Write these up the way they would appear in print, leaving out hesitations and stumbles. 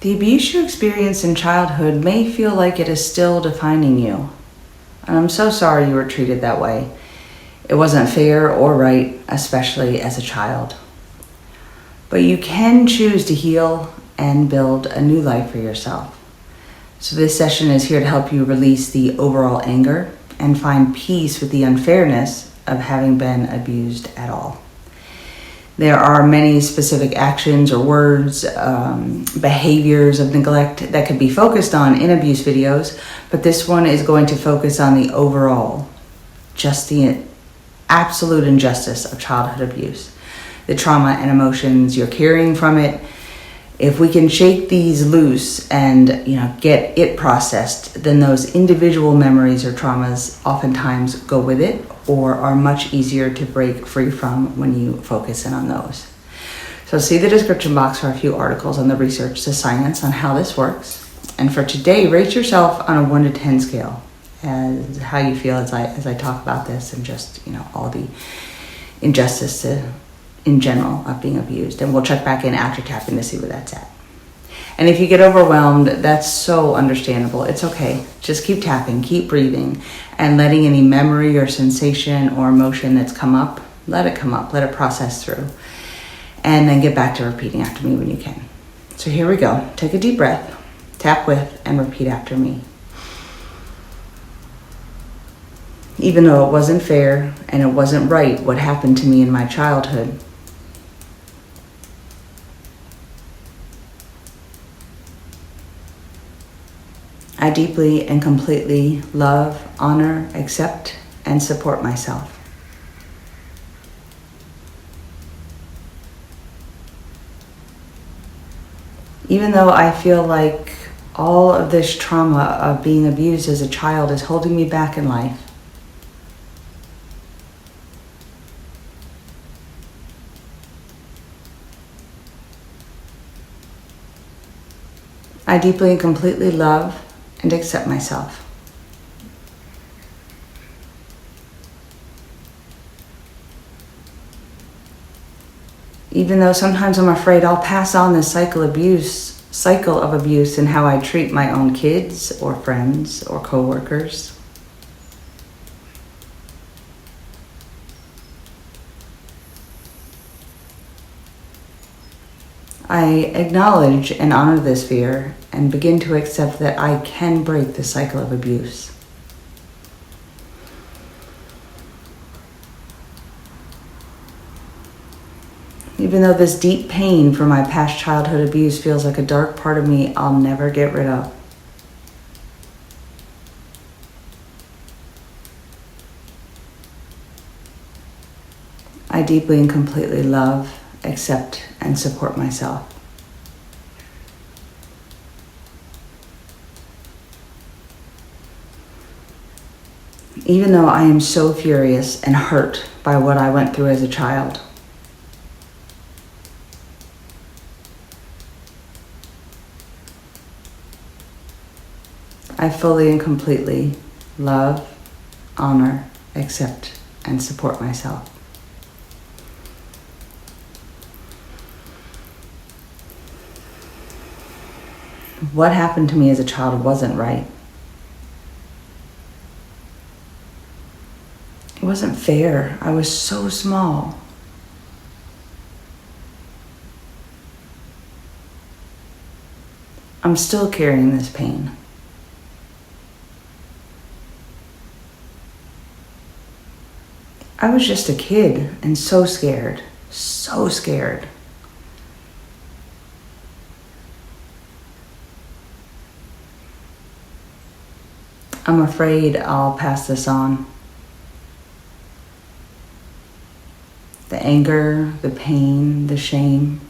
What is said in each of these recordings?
The abuse you experienced in childhood may feel like it is still defining you. And I'm so sorry you were treated that way. It wasn't fair or right, especially as a child. But you can choose to heal and build a new life for yourself. So this session is here to help you release the overall anger and find peace with the unfairness of having been abused at all. There are many specific actions or words, behaviors of neglect that could be focused on in abuse videos, but this one is going to focus on the overall, just the absolute injustice of childhood abuse, the trauma and emotions you're carrying from it. If we can shake these loose and get it processed, then those individual memories or traumas oftentimes go with it or are much easier to break free from when you focus in on those. So see the description box for a few articles on the research, the science on how this works. And for today, rate yourself on a 1 to 10 scale as how you feel as I talk about this and just all the injustice in general of being abused. And we'll check back in after tapping to see where that's at. And if you get overwhelmed, that's so understandable. It's okay. Just keep tapping, keep breathing, and letting any memory or sensation or emotion that's come up, let it come up, let it process through. And then get back to repeating after me when you can. So here we go. Take a deep breath, tap with, and repeat after me. Even though it wasn't fair and it wasn't right what happened to me in my childhood, I deeply and completely love, honor, accept, and support myself. Even though I feel like all of this trauma of being abused as a child is holding me back in life, I deeply and completely love and accept myself. Even though sometimes I'm afraid I'll pass on this cycle of abuse in how I treat my own kids or friends or coworkers. I acknowledge and honor this fear and begin to accept that I can break the cycle of abuse. Even though this deep pain from my past childhood abuse feels like a dark part of me I'll never get rid of. I deeply and completely love, accept, and support myself. Even though I am so furious and hurt by what I went through as a child, I fully and completely love, honor, accept, and support myself. What happened to me as a child wasn't right. It wasn't fair. I was so small. I'm still carrying this pain. I was just a kid and so scared, so scared. I'm afraid I'll pass this on. The anger, the pain, the shame.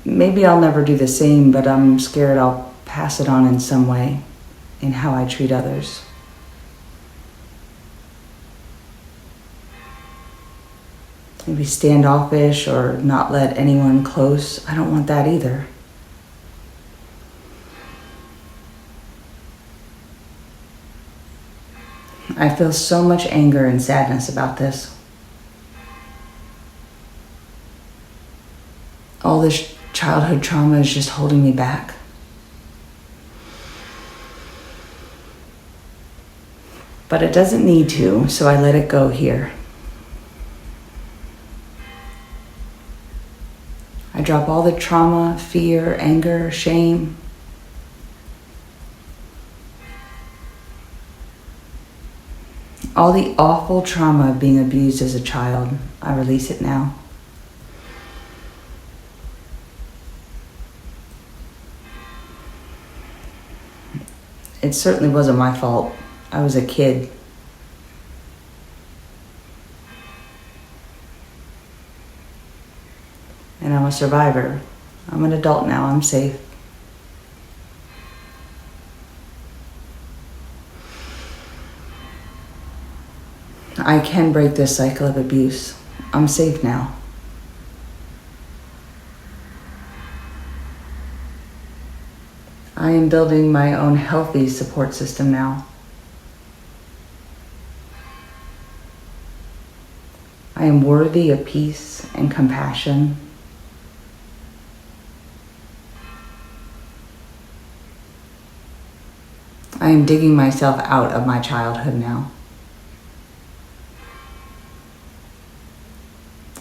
Maybe I'll never do the same, but I'm scared I'll pass it on in some way in how I treat others. Maybe standoffish or not let anyone close. I don't want that either. I feel so much anger and sadness about this. All this childhood trauma is just holding me back. But it doesn't need to, so I let it go here. I drop all the trauma, fear, anger, shame. All the awful trauma of being abused as a child, I release it now. It certainly wasn't my fault. I was a kid. And I'm a survivor. I'm an adult now. I'm safe. I can break this cycle of abuse. I'm safe now. I am building my own healthy support system now. I am worthy of peace and compassion. I am digging myself out of my childhood now.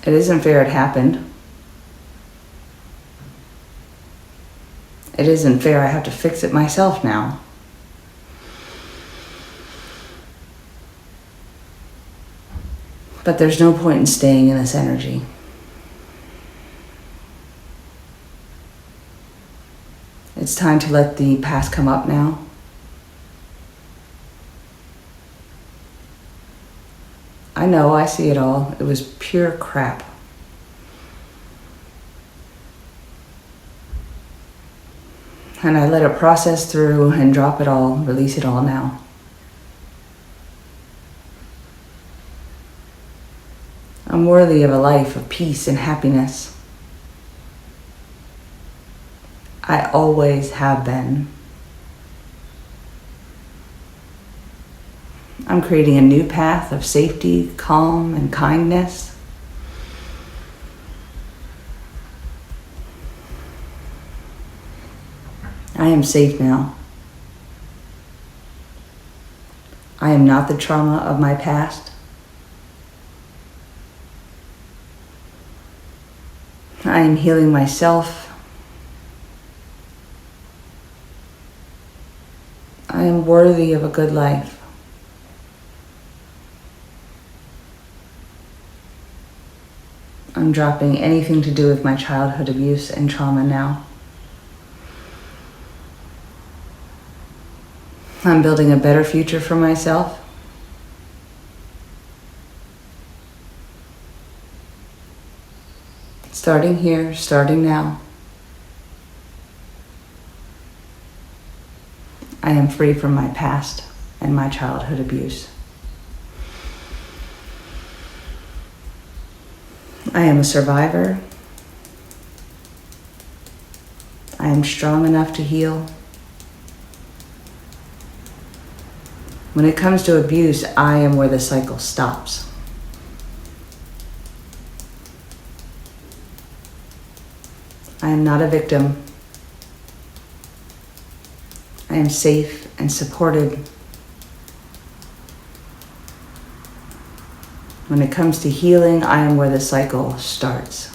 It isn't fair it happened. It isn't fair I have to fix it myself now. But there's no point in staying in this energy. It's time to let the past come up now. I know, I see it all. It was pure crap. And I let it process through and drop it all, release it all now. I'm worthy of a life of peace and happiness. I always have been. I'm creating a new path of safety, calm, and kindness. I am safe now. I am not the trauma of my past. I am healing myself. I am worthy of a good life. I'm dropping anything to do with my childhood abuse and trauma now. I'm building a better future for myself. Starting here, starting now. I am free from my past and my childhood abuse. I am a survivor. I am strong enough to heal. When it comes to abuse, I am where the cycle stops. I am not a victim. I am safe and supported. When it comes to healing, I am where the cycle starts.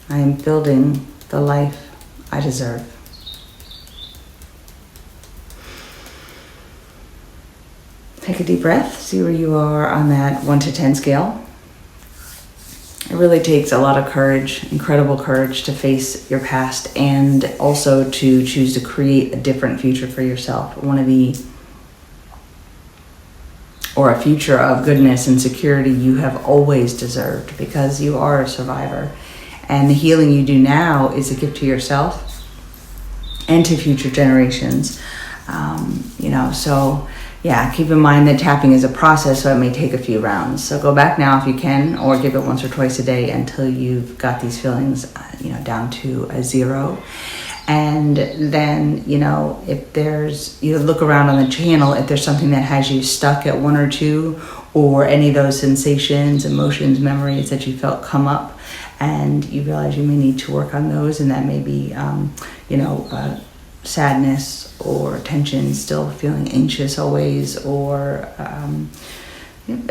I am building the life I deserve. Take a deep breath, see where you are on that 1 to 10 scale. It really takes a lot of courage, incredible courage, to face your past and also to choose to create a different future for yourself. A future of goodness and security you have always deserved, because you are a survivor. And the healing you do now is a gift to yourself and to future generations. Keep in mind that tapping is a process, so it may take a few rounds. So go back now if you can, or give it once or twice a day until you've got these feelings, down to a 0. And then, if there's, look around on the channel, if there's something that has you stuck at 1 or 2, or any of those sensations, emotions, memories that you felt come up, and you realize you may need to work on those, and that may be, sadness or tension, still feeling anxious always, or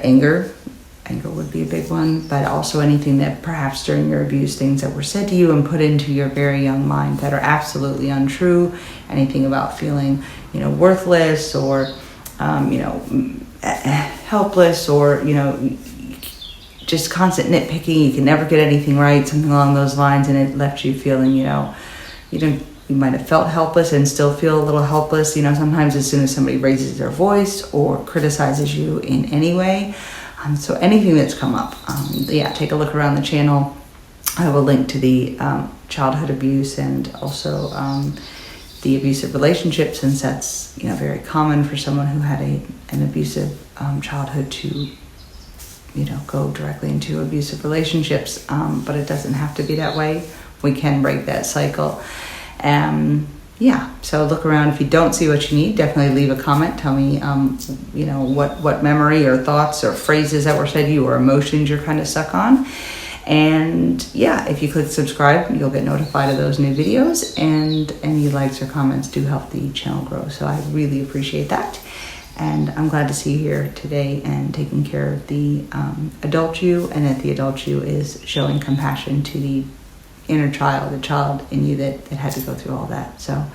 anger. Anger would be a big one, but also anything that perhaps during your abuse, things that were said to you and put into your very young mind that are absolutely untrue. Anything about feeling, worthless, or, helpless, or, just constant nitpicking. You can never get anything right, something along those lines, and it left you feeling, you might have felt helpless and still feel a little helpless. Sometimes as soon as somebody raises their voice or criticizes you in any way. So anything that's come up, take a look around the channel. I will link to the childhood abuse and also the abusive relationship, since that's very common for someone who had an abusive childhood to go directly into abusive relationships. But it doesn't have to be that way. We can break that cycle. So look around. If you don't see what you need, definitely leave a comment. Tell me, what memory or thoughts or phrases that were said to you or emotions you're kind of stuck on. And if you click subscribe, you'll get notified of those new videos, and any likes or comments do help the channel grow. So I really appreciate that. And I'm glad to see you here today and taking care of the adult you, and that the adult you is showing compassion to the inner child, the child in you that had to go through all that. So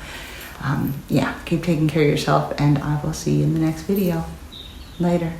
keep taking care of yourself, and I will see you in the next video. Later.